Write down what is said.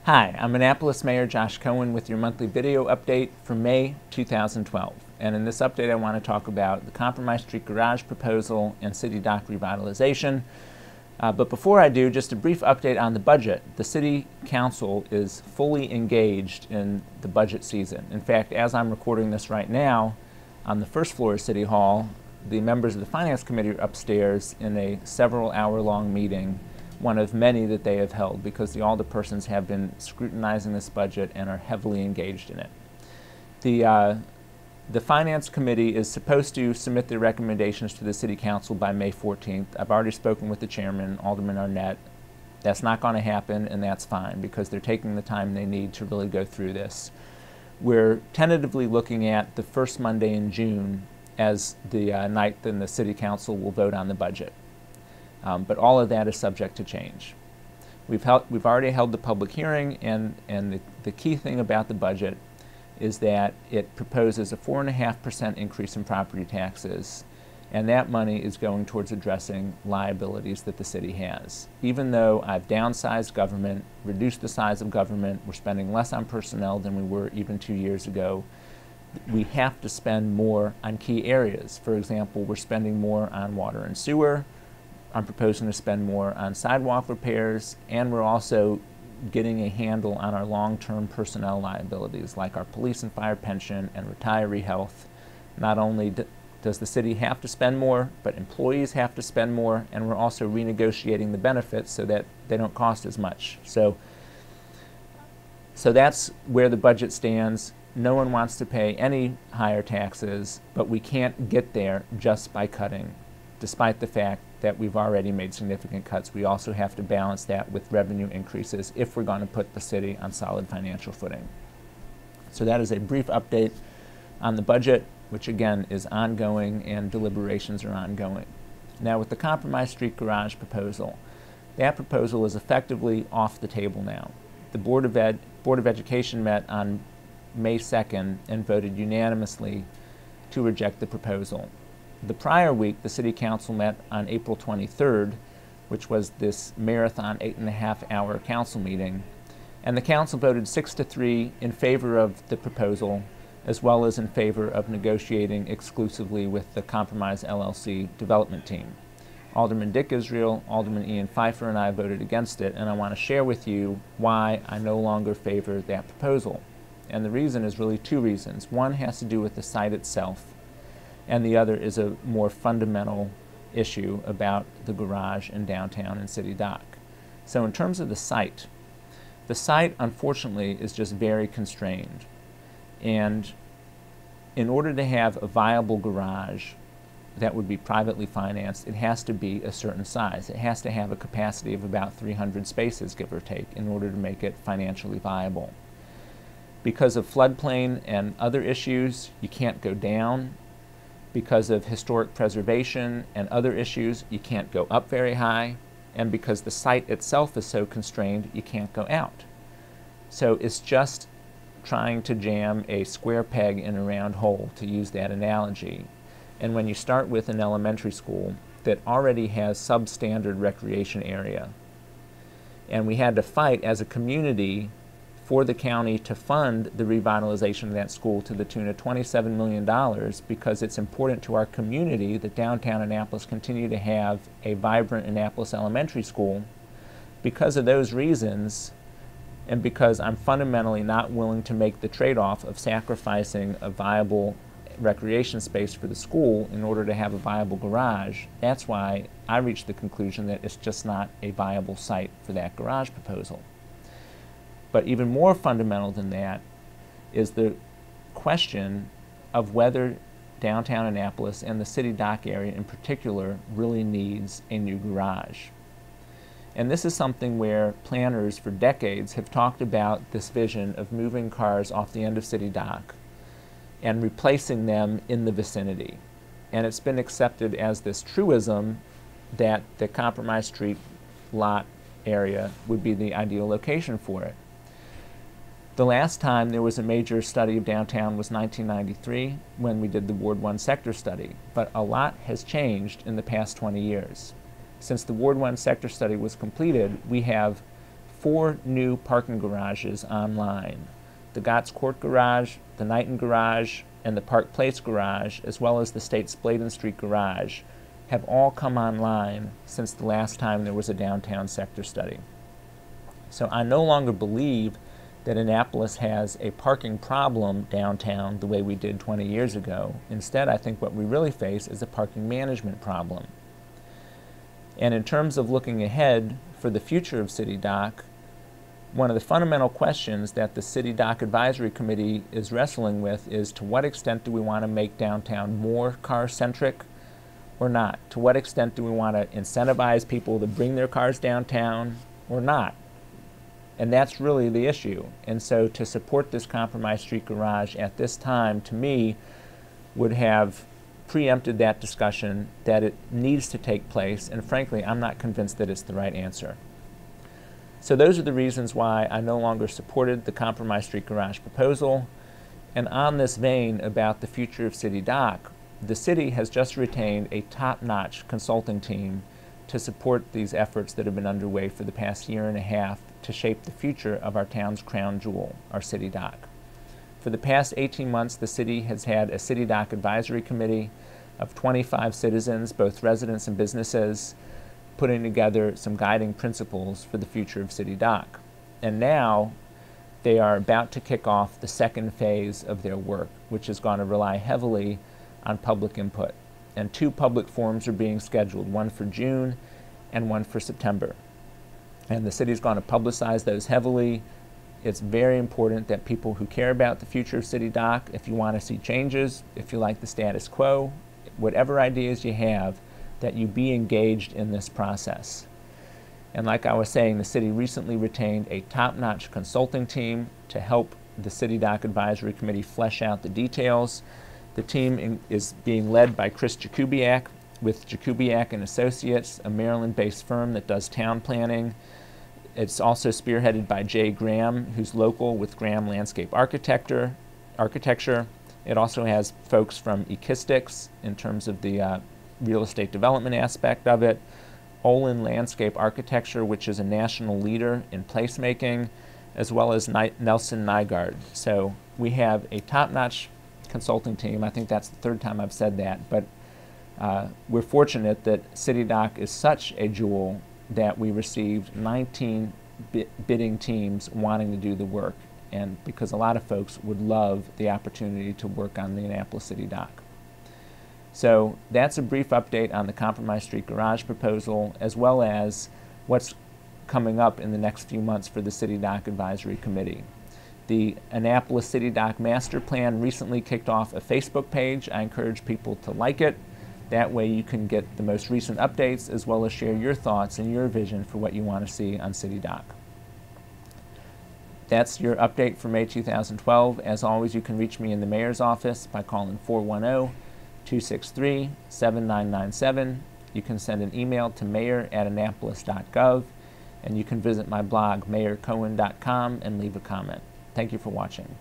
Hi, I'm Annapolis Mayor Josh Cohen with your monthly video update for May 2012. And in this update I want to talk about the Compromise Street Garage proposal and City Dock revitalization. But before I do, just a brief update on the budget. The City Council is fully engaged in the budget season. In fact, as I'm recording this right now, on the first floor of City Hall, the members of the Finance Committee are upstairs in a several-hour-long meeting, one of many that they have held, because the alderpersons have been scrutinizing this budget and are heavily engaged in it. The Finance Committee is supposed to submit their recommendations to the City Council by May 14th. I've already spoken with the chairman, Alderman Arnett. That's not going to happen, and that's fine, because they're taking the time they need to really go through this. We're tentatively looking at the first Monday in June as the night then the City Council will vote on the budget. But all of that is subject to change. We've already held the public hearing, and the key thing about the budget is that it proposes a 4.5% increase in property taxes, and that money is going towards addressing liabilities that the city has. Even though I've downsized government, reduced the size of government, we're spending less on personnel than we were even 2 years ago, we have to spend more on key areas. For example, we're spending more on water and sewer. I'm proposing to spend more on sidewalk repairs, and we're also getting a handle on our long-term personnel liabilities like our police and fire pension and retiree health. Not only does the city have to spend more, but employees have to spend more, and we're also renegotiating the benefits so that they don't cost as much. So that's where the budget stands. No one wants to pay any higher taxes, but we can't get there just by cutting. Despite the fact that we've already made significant cuts, we also have to balance that with revenue increases if we're going to put the city on solid financial footing. So that is a brief update on the budget, which again is ongoing and deliberations are ongoing. Now with the Compromise Street Garage proposal, that proposal is effectively off the table now. The Board of Education met on May 2nd and voted unanimously to reject the proposal. The prior week, the City Council met on April 23rd, which was this marathon 8.5-hour council meeting, and the council voted 6-3 in favor of the proposal, as well as in favor of negotiating exclusively with the Compromise LLC development team. Alderman Dick Israel, Alderman Ian Pfeiffer, and I voted against it, and I want to share with you why I no longer favor that proposal. And the reason is really two reasons. One has to do with the site itself, and the other is a more fundamental issue about the garage in downtown and City Dock. So in terms of the site unfortunately is just very constrained. And in order to have a viable garage that would be privately financed, it has to be a certain size. It has to have a capacity of about 300 spaces, give or take, in order to make it financially viable. Because of floodplain and other issues, you can't go down. Because of historic preservation and other issues, you can't go up very high, and because the site itself is so constrained, you can't go out. So it's just trying to jam a square peg in a round hole, to use that analogy. And when you start with an elementary school that already has substandard recreation area, and we had to fight as a community for the county to fund the revitalization of that school to the tune of $27 million, because it's important to our community that downtown Annapolis continue to have a vibrant Annapolis elementary school. Because of those reasons, and because I'm fundamentally not willing to make the trade-off of sacrificing a viable recreation space for the school in order to have a viable garage, that's why I reached the conclusion that it's just not a viable site for that garage proposal. But even more fundamental than that is the question of whether downtown Annapolis and the City Dock area in particular really needs a new garage. And this is something where planners for decades have talked about this vision of moving cars off the end of City Dock and replacing them in the vicinity. And it's been accepted as this truism that the Compromise Street lot area would be the ideal location for it. The last time there was a major study of downtown was 1993, when we did the Ward 1 sector study, but a lot has changed in the past 20 years. Since the Ward 1 sector study was completed, we have 4 new parking garages online. The Gotts Court Garage, the Knighton Garage, and the Park Place Garage, as well as the State Spladen Street Garage, have all come online since the last time there was a downtown sector study. So I no longer believe that Annapolis has a parking problem downtown the way we did 20 years ago. Instead, I think what we really face is a parking management problem. And in terms of looking ahead for the future of City Dock, one of the fundamental questions that the City Dock Advisory Committee is wrestling with is, to what extent do we want to make downtown more car-centric or not? To what extent do we want to incentivize people to bring their cars downtown or not? And that's really the issue. And so to support this compromised street garage at this time, to me, would have preempted that discussion, that it needs to take place, and frankly, I'm not convinced that it's the right answer. So those are the reasons why I no longer supported the compromised street garage proposal. And on this vein about the future of City Dock, the city has just retained a top-notch consulting team to support these efforts that have been underway for the past year and a half to shape the future of our town's crown jewel, our City Dock. For the past 18 months, the city has had a City Dock Advisory Committee of 25 citizens, both residents and businesses, putting together some guiding principles for the future of City Dock. And now they are about to kick off the second phase of their work, which is going to rely heavily on public input. And 2 public forums are being scheduled, one for June and one for September. And the city's going to publicize those heavily. It's very important that people who care about the future of City Dock, if you want to see changes, if you like the status quo, whatever ideas you have, that you be engaged in this process. And like I was saying, the city recently retained a top-notch consulting team to help the City Dock Advisory Committee flesh out the details. The team is being led by Chris Jakubiak with Jakubiak and Associates, a Maryland-based firm that does town planning. It's also spearheaded by Jay Graham, who's local with Graham Landscape Architecture. It also has folks from Ekistics in terms of the real estate development aspect of it, Olin Landscape Architecture, which is a national leader in placemaking, as well as Nelson Nygaard. So we have a top-notch consulting team. I think that's the 3rd time I've said that, but we're fortunate that City Dock is such a jewel that we received 19 bidding teams wanting to do the work, and because a lot of folks would love the opportunity to work on the Annapolis City Dock. So that's a brief update on the compromised street garage proposal, as well as what's coming up in the next few months for the City Dock Advisory Committee. The Annapolis City Dock Master Plan recently kicked off a Facebook page. I encourage people to like it. That way you can get the most recent updates, as well as share your thoughts and your vision for what you want to see on City Dock. That's your update for May 2012. As always, you can reach me in the mayor's office by calling 410-263-7997. You can send an email to mayor@annapolis.gov, and you can visit my blog, mayorcohen.com, and leave a comment. Thank you for watching.